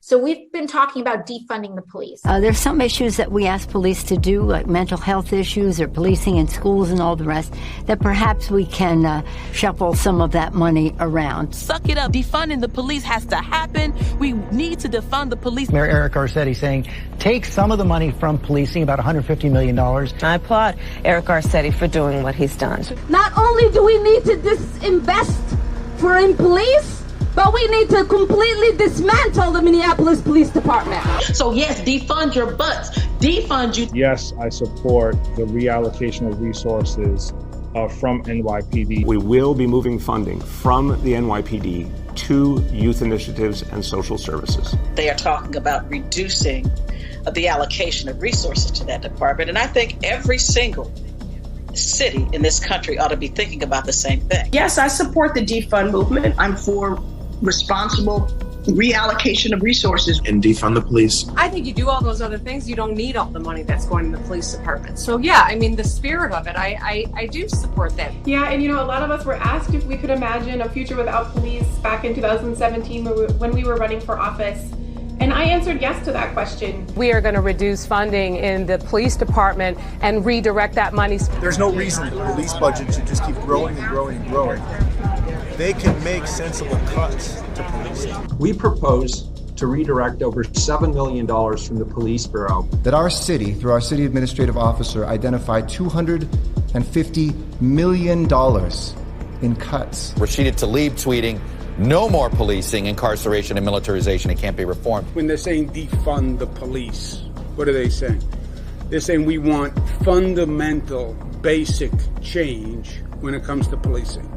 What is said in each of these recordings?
So we've been talking about defunding the police. There's some issues that we ask police to do, like mental health issues or policing in schools and all the rest, that perhaps we can shuffle some of that money around. Suck it up. Defunding the police has to happen. We need to defund the police. Mayor Eric Garcetti saying, take some of the money from policing, about $150 million. I applaud Eric Garcetti for doing what he's done. Not only do we need to disinvest in police, but we need to completely dismantle the Minneapolis Police Department. So yes, defund your butts. Defund you. Yes, I support the reallocation of resources from NYPD. We will be moving funding from the NYPD to youth initiatives and social services. They are talking about reducing the allocation of resources to that department. And I think every single city in this country ought to be thinking about the same thing. Yes, I support the defund movement. I'm for responsible reallocation of resources. And defund the police. I think you do all those other things, you don't need all the money that's going to the police department. So yeah, I mean, the spirit of it, I do support that. Yeah, and a lot of us were asked if we could imagine a future without police back in 2017 when we were running for office. And I answered yes to that question. We are going to reduce funding in the police department and redirect that money. There's no reason the police budget should just keep growing and growing and growing. They can make sensible cuts to policing. We propose to redirect over $7 million from the police bureau. That our city, through our city administrative officer, identified $250 million in cuts. Rashida Tlaib tweeting, no more policing, incarceration, and militarization. It can't be reformed. When they're saying defund the police, what are they saying? They're saying we want fundamental, basic change when it comes to policing.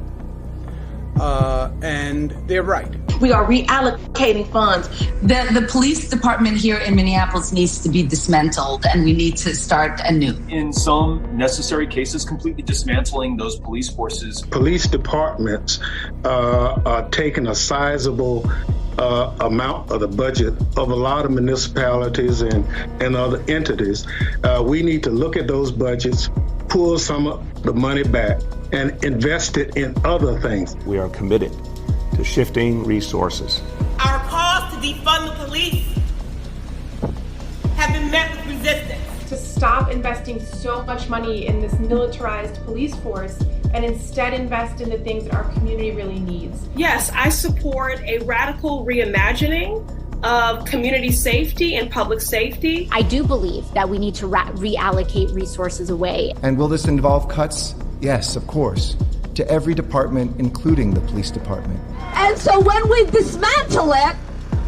And they're right. We are reallocating funds. The police department here in Minneapolis needs to be dismantled, and we need to start anew. In some necessary cases, completely dismantling those police forces. Police departments are taking a sizable amount of the budget of a lot of municipalities and other entities. We need to look at those budgets, pull some of the money back, and invest it in other things. We are committed to shifting resources. Our calls to defund the police have been met with resistance. To stop investing so much money in this militarized police force and instead invest in the things that our community really needs. Yes, I support a radical reimagining of community safety and public safety. I do believe that we need to reallocate resources away. And will this involve cuts? Yes, of course, to every department, including the police department. And so when we dismantle it,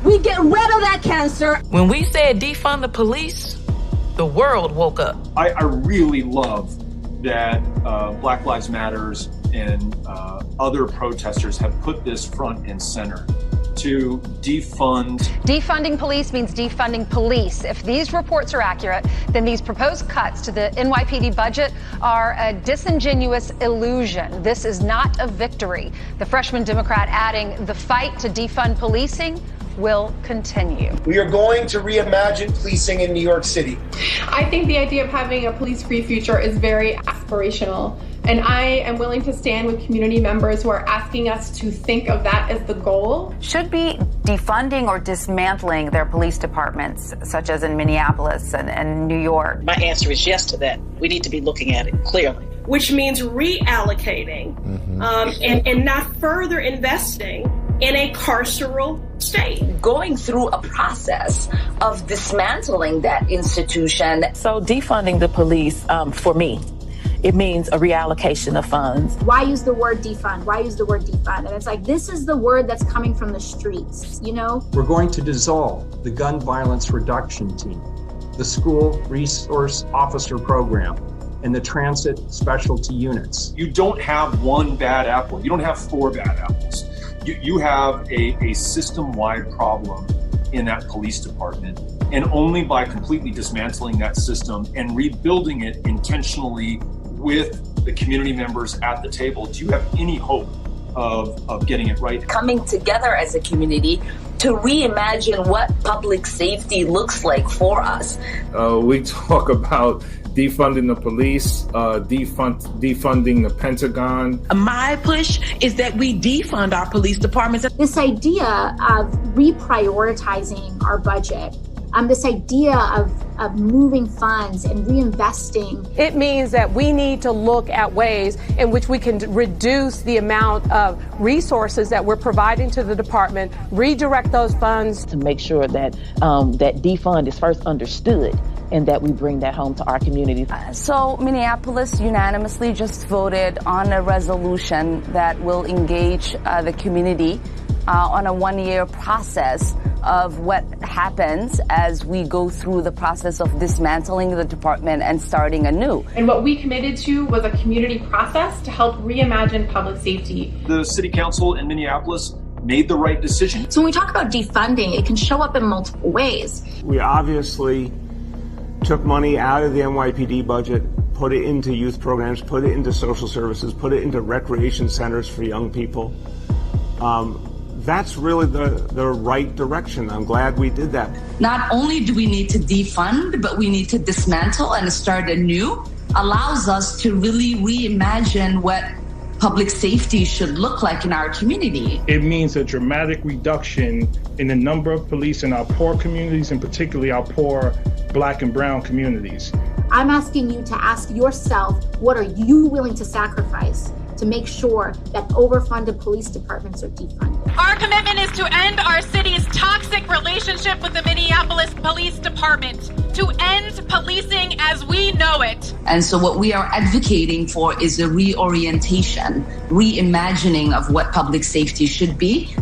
we get rid of that cancer. When we said defund the police, the world woke up. I really love that Black Lives Matters and other protesters have put this front and center to defund. Defunding police means defunding police. If these reports are accurate, then these proposed cuts to the NYPD budget are a disingenuous illusion. This is not a victory. The freshman Democrat adding, the fight to defund policing will continue. We are going to reimagine policing in New York City. I think the idea of having a police-free future is very aspirational. And I am willing to stand with community members who are asking us to think of that as the goal. Should be defunding or dismantling their police departments, such as in Minneapolis and New York. My answer is yes to that. We need to be looking at it clearly. Which means reallocating and not further investing in a carceral state. Going through a process of dismantling that institution. So defunding the police, for me, it means a reallocation of funds. Why use the word defund? Why use the word defund? And it's like, this is the word that's coming from the streets, We're going to dissolve the gun violence reduction team, the school resource officer program, and the transit specialty units. You don't have one bad apple. You don't have four bad apples. You have a system-wide problem in that police department. And only by completely dismantling that system and rebuilding it intentionally with the community members at the table, do you have any hope of getting it right? Coming together as a community to reimagine what public safety looks like for us. We talk about defunding the police, defunding the Pentagon. My push is that we defund our police departments. This idea of reprioritizing our budget, this idea of moving funds and reinvesting. It means that we need to look at ways in which we can reduce the amount of resources that we're providing to the department, redirect those funds. To make sure that that defund is first understood and that we bring that home to our communities. So Minneapolis unanimously just voted on a resolution that will engage the community on a one-year process of what happens as we go through the process of dismantling the department and starting anew. And what we committed to was a community process to help reimagine public safety. The city council in Minneapolis made the right decision. So when we talk about defunding, it can show up in multiple ways. We obviously took money out of the NYPD budget, put it into youth programs, put it into social services, put it into recreation centers for young people. That's really the right direction. I'm glad we did that. Not only do we need to defund, but we need to dismantle and start anew. Allows us to really reimagine what public safety should look like in our community. It means a dramatic reduction in the number of police in our poor communities, and particularly our poor Black and brown communities. I'm asking you to ask yourself, what are you willing to sacrifice to make sure that overfunded police departments are defunded? Our commitment is to end our city's toxic relationship with the Minneapolis Police Department, to end policing as we know it. And so what we are advocating for is a reorientation, reimagining of what public safety should be,